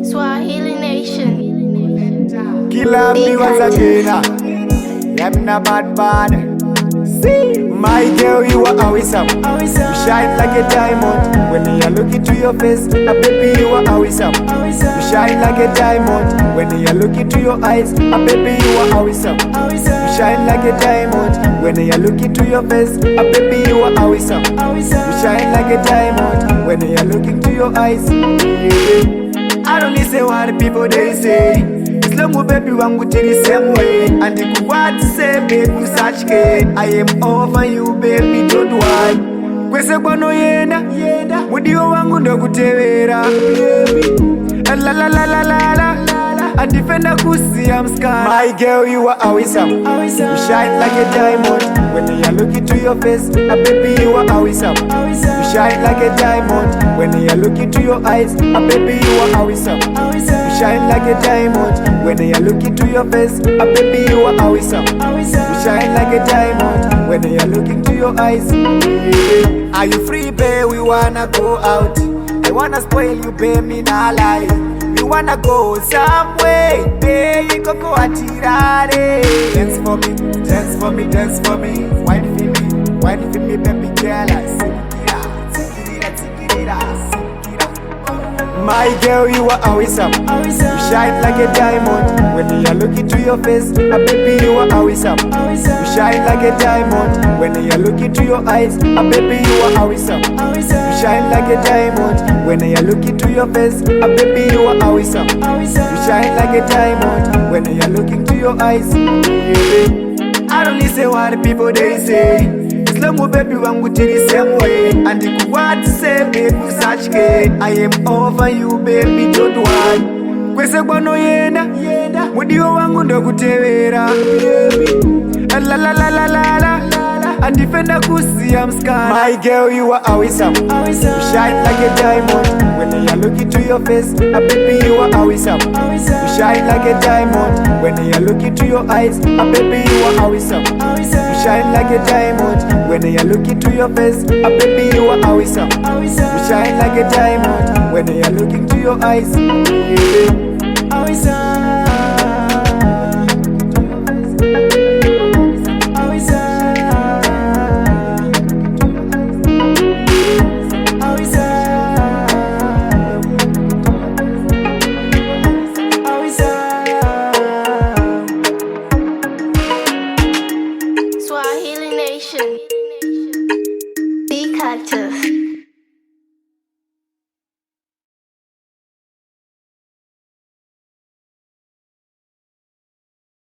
Swahili Nation. Killer me once again. I'm not bad. See, my girl, you are always up. You shine like a diamond. When you look into your face, baby, you are always up. You shine like a diamond. When you look into your eyes, baby, you are always up. You shine like a diamond. When you look into your face, baby, you are always up. You shine like a diamond. When you look into your eyes. I don't listen what people they say. Slow baby wangu the same way. And if you want to say baby such I am over you baby don't worry. Kwese kwano yenda mudio wangu ndo kutewera la la la la la la. I defend a kusi I'm scared. My girl you are always up. You shine like a diamond. When you look into your face, baby you are always up. You shine like a diamond. When you look into your eyes, baby you are always up. You shine like a diamond. When you look into your face, baby you are always up. You shine like a diamond. When you look into your eyes. Are you free, babe? We wanna go out. I wanna spoil you, babe, me nah lie. We wanna go somewhere, babe, koko atirare. Dance for me, dance for me, dance for me. Wine for me, baby girl. My girl, you are always up. You shine like a diamond. When you look into your face, baby, you are always up. You shine like a diamond. When you look into your eyes, baby, you are always up. You shine like a diamond. When you look into your face, baby, you are always up. You shine like a diamond. When you look into your eyes. I don't listen what people they say. Slow baby wangu the same way. And if you want to say baby such I am over you baby don't worry. Kwese kwano yenda mudio wangu ndo kutewera la la la la la la. I defend a kusi I'm scared. My girl you are always up. You shine like a diamond. When you look into your face, baby you are always up. You shine like a diamond. When you look into your eyes, baby you are always up. You shine like a diamond. When you look into your face, baby you are always up. You shine like a diamond. When you look into your eyes. Always up.